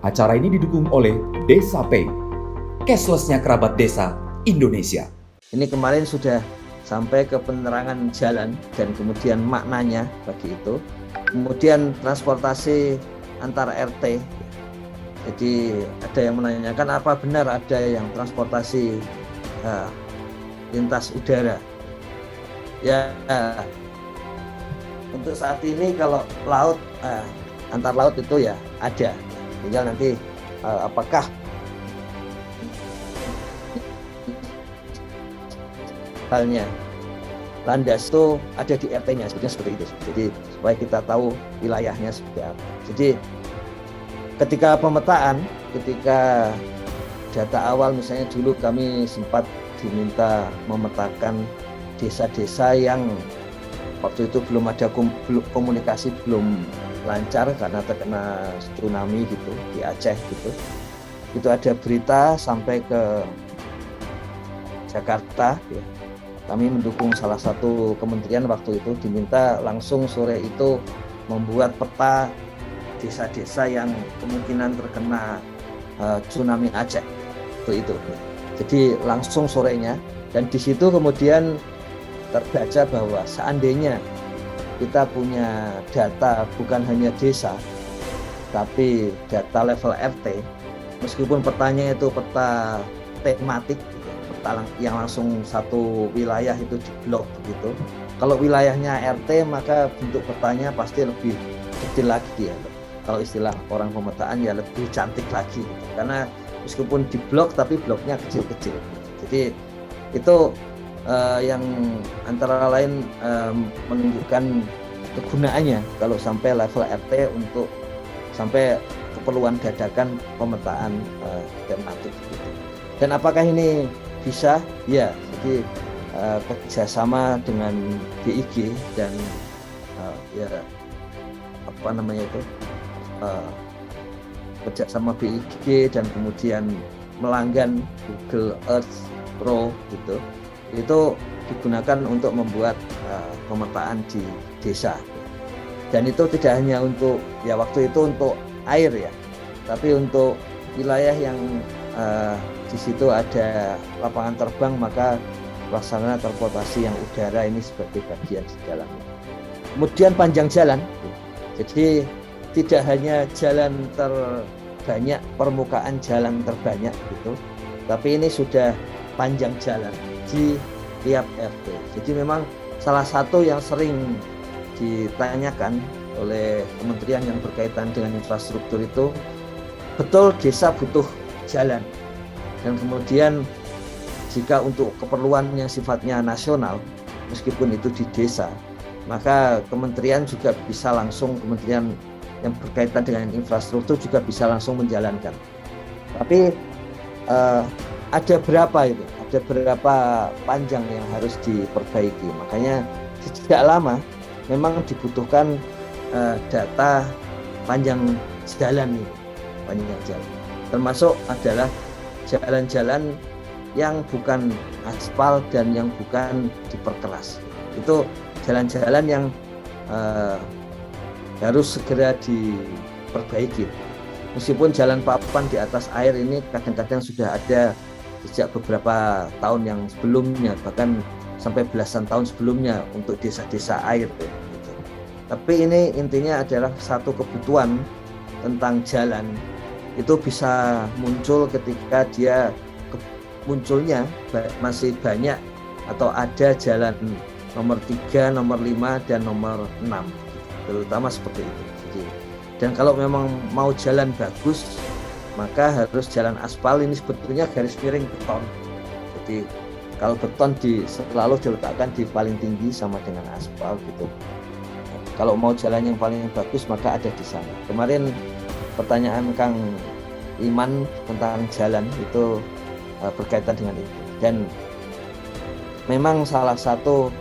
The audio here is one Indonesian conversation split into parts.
Acara ini didukung oleh Desa Pay, cashless-nya kerabat desa Indonesia. Ini kemarin sudah sampai ke penerangan jalan dan kemudian maknanya bagi itu. Kemudian transportasi antar RT. Jadi ada yang menanyakan apa benar ada yang transportasi lintas udara. Ya, untuk saat ini kalau laut antar laut itu ya ada. Tinggal nanti apakah halnya landas itu ada di RT-nya, sebetulnya seperti itu. Jadi supaya kita tahu wilayahnya seperti apa. Jadi ketika pemetaan, ketika data awal misalnya dulu kami sempat diminta memetakan desa-desa yang waktu itu belum ada komunikasi, belum lancar karena terkena tsunami gitu di Aceh gitu. Itu ada berita sampai ke Jakarta ya. Kami mendukung salah satu kementerian waktu itu, diminta langsung sore itu membuat peta desa-desa yang kemungkinan terkena tsunami Aceh itu. Jadi langsung sorenya, dan di situ kemudian terbaca bahwa seandainya kita punya data bukan hanya desa tapi data level RT, meskipun petanya itu peta tematik, peta yang langsung satu wilayah itu diblok begitu. Kalau wilayahnya RT maka bentuk petanya pasti lebih kecil lagi ya. Kalau istilah orang pemetaan ya lebih cantik lagi gitu. Karena meskipun diblok tapi bloknya kecil-kecil. Jadi itu yang antara lain menunjukkan kegunaannya kalau sampai level RT untuk sampai keperluan dadakan pemetaan tematik gitu. Dan apakah ini bisa? Ya, jadi kerjasama dengan BIG dan kerjasama BIG dan kemudian melanggan Google Earth Pro gitu. Itu digunakan untuk membuat pemetaan di desa, dan itu tidak hanya untuk ya waktu itu untuk air ya, tapi untuk wilayah yang di situ ada lapangan terbang, maka pelaksana transportasi yang udara ini sebagai bagian di dalamnya. Kemudian panjang jalan, jadi tidak hanya jalan terbanyak, permukaan jalan terbanyak gitu, tapi ini sudah panjang jalan di tiap RT. Jadi memang salah satu yang sering ditanyakan oleh kementerian yang berkaitan dengan infrastruktur itu, betul desa butuh jalan, dan kemudian jika untuk keperluan yang sifatnya nasional meskipun itu di desa, maka kementerian juga bisa langsung, kementerian yang berkaitan dengan infrastruktur juga bisa langsung menjalankan. Tapi ada berapa itu? Ada berapa panjang yang harus diperbaiki. Makanya sejak lama memang dibutuhkan data panjang jalan ini, panjang jalan. Termasuk adalah jalan-jalan yang bukan aspal dan yang bukan diperkeras. Itu jalan-jalan yang harus segera diperbaiki. Meskipun jalan papan di atas air ini kadang-kadang sudah ada sejak beberapa tahun yang sebelumnya, bahkan sampai belasan tahun sebelumnya untuk desa-desa air gitu. Tapi ini intinya adalah satu kebutuhan tentang jalan itu bisa muncul ketika dia munculnya masih banyak atau ada jalan nomor 3, nomor 5 dan nomor 6 terutama seperti itu. Jadi, dan kalau memang mau jalan bagus, maka harus jalan aspal. Ini sebetulnya garis miring beton. Jadi kalau beton selalu diletakkan di paling tinggi sama dengan aspal gitu. Kalau mau jalan yang paling bagus maka ada di sana. Kemarin pertanyaan Kang Iman tentang jalan itu berkaitan dengan itu. Dan memang salah satu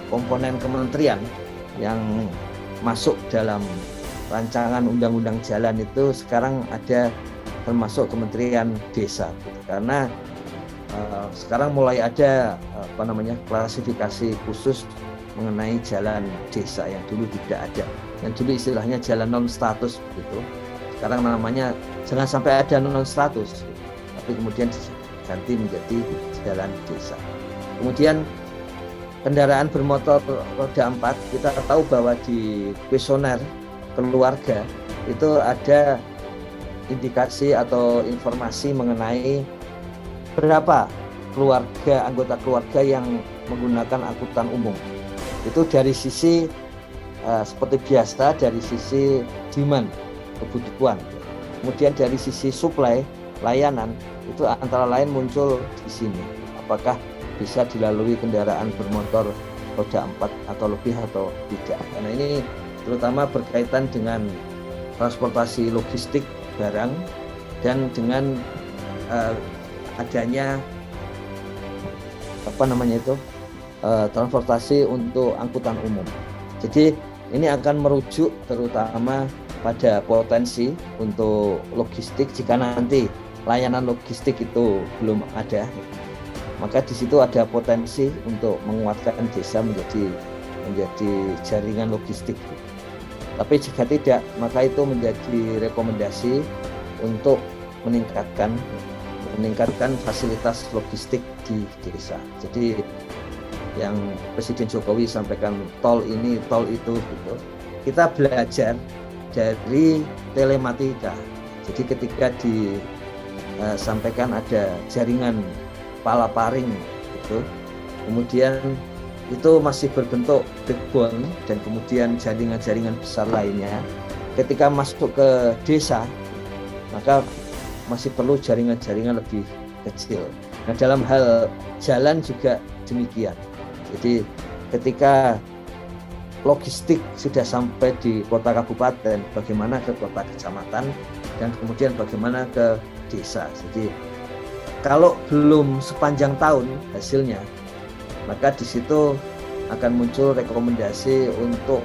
komponen kementerian yang masuk dalam rancangan undang-undang jalan itu sekarang ada termasuk Kementerian Desa gitu. Karena sekarang mulai ada klasifikasi khusus mengenai jalan desa yang dulu tidak ada, yang dulu istilahnya jalan non status begitu. sekarang namanya jangan sampai ada non status, tapi kemudian diganti menjadi jalan desa. Kemudian kendaraan bermotor roda 4, kita tahu bahwa di kuesioner keluarga itu ada indikasi atau informasi mengenai berapa anggota keluarga yang menggunakan angkutan umum. Itu dari sisi seperti biasa, dari sisi demand, kebutuhan. Kemudian dari sisi supply, layanan, itu antara lain muncul di sini. Apakah bisa dilalui kendaraan bermotor roda 4 atau lebih atau tidak. Karena ini terutama berkaitan dengan transportasi logistik barang dan dengan adanya transportasi untuk angkutan umum. Jadi ini akan merujuk terutama pada potensi untuk logistik. Jika nanti layanan logistik itu belum ada, maka di situ ada potensi untuk menguatkan desa menjadi jaringan logistik. Tapi jika tidak, maka itu menjadi rekomendasi untuk meningkatkan fasilitas logistik di desa. Jadi yang Presiden Jokowi sampaikan tol ini, tol itu gitu. Kita belajar dari telematika. Jadi ketika disampaikan ada jaringan palaparing gitu, kemudian itu masih berbentuk backbone dan kemudian jaringan-jaringan besar lainnya. Ketika masuk ke desa, maka masih perlu jaringan-jaringan lebih kecil. Nah, dalam hal jalan juga demikian. Jadi ketika logistik sudah sampai di kota kabupaten, bagaimana ke kota kecamatan, dan kemudian bagaimana ke desa. Jadi kalau belum sepanjang tahun hasilnya, maka di situ akan muncul rekomendasi untuk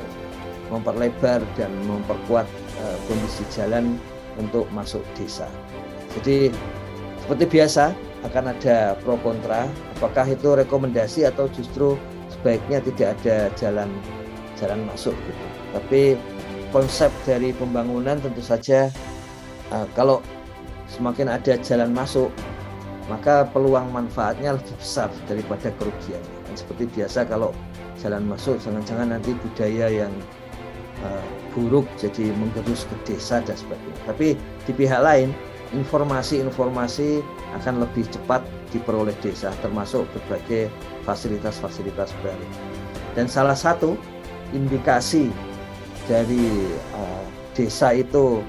memperlebar dan memperkuat kondisi jalan untuk masuk desa. Jadi seperti biasa akan ada pro kontra, apakah itu rekomendasi atau justru sebaiknya tidak ada jalan masuk gitu. Tapi konsep dari pembangunan tentu saja kalau semakin ada jalan masuk, maka peluang manfaatnya lebih besar daripada kerugiannya. Dan seperti biasa kalau jalan masuk, jangan-jangan nanti budaya yang buruk jadi menggerus ke desa dan sebagainya. Tapi di pihak lain, informasi akan lebih cepat diperoleh desa, termasuk berbagai fasilitas-fasilitas baru. Dan salah satu indikasi dari desa itu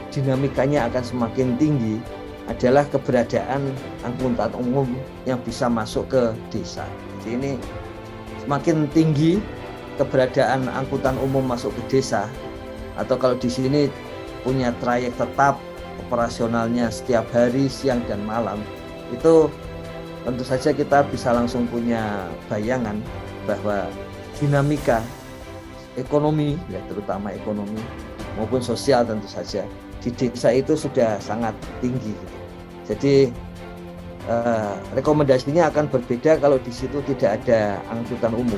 dinamikanya akan semakin tinggi adalah keberadaan angkutan umum yang bisa masuk ke desa. Jadi ini semakin tinggi keberadaan angkutan umum masuk ke desa, atau kalau di sini punya trayek tetap operasionalnya setiap hari siang dan malam, itu tentu saja kita bisa langsung punya bayangan bahwa dinamika ekonomi, ya terutama ekonomi maupun sosial tentu saja di desa itu sudah sangat tinggi. Jadi rekomendasinya akan berbeda kalau di situ tidak ada angkutan umum.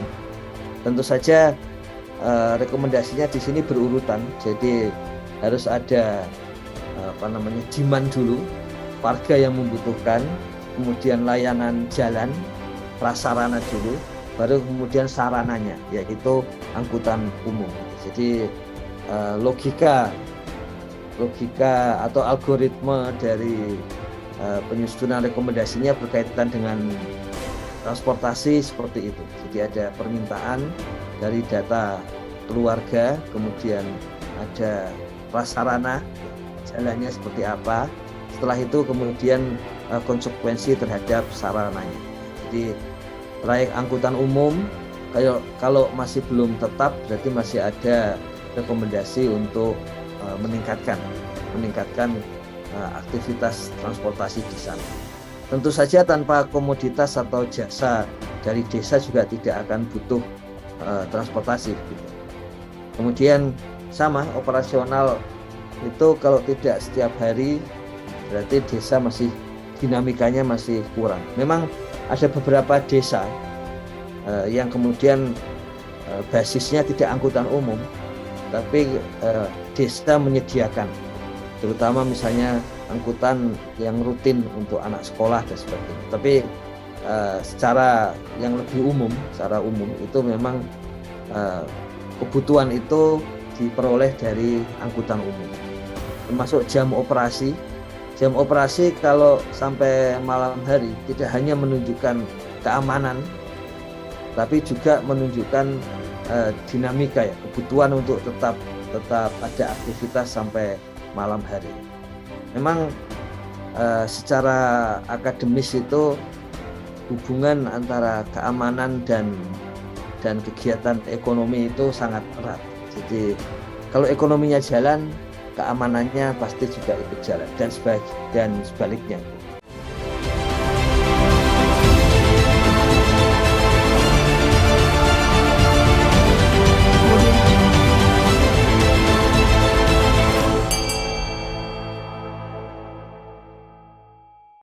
Tentu saja rekomendasinya di sini berurutan. Jadi harus ada demand dulu, warga yang membutuhkan, kemudian layanan jalan, prasarana dulu, baru kemudian sarananya, yaitu angkutan umum. Jadi logika atau algoritma dari penyusunan rekomendasinya berkaitan dengan transportasi seperti itu. Jadi ada permintaan dari data keluarga, kemudian ada prasarana, jalannya seperti apa. Setelah itu kemudian konsekuensi terhadap sarananya. Jadi trayek angkutan umum kalau masih belum tetap, berarti masih ada rekomendasi untuk meningkatkan aktivitas transportasi di sana. Tentu saja tanpa komoditas atau jasa dari desa juga tidak akan butuh transportasi. Kemudian sama operasional itu kalau tidak setiap hari, berarti desa masih dinamikanya masih kurang. Memang ada beberapa desa yang kemudian basisnya tidak angkutan umum, tapi desa menyediakan terutama misalnya angkutan yang rutin untuk anak sekolah dan sebagainya. Tapi secara umum itu memang kebutuhan itu diperoleh dari angkutan umum, termasuk jam operasi. Jam operasi kalau sampai malam hari tidak hanya menunjukkan keamanan, tapi juga menunjukkan dinamika ya, kebutuhan untuk tetap ada aktivitas sampai malam hari. Memang secara akademis itu hubungan antara keamanan dan kegiatan ekonomi itu sangat erat. Jadi kalau ekonominya jalan, keamanannya pasti juga ikut jalan dan sebaliknya.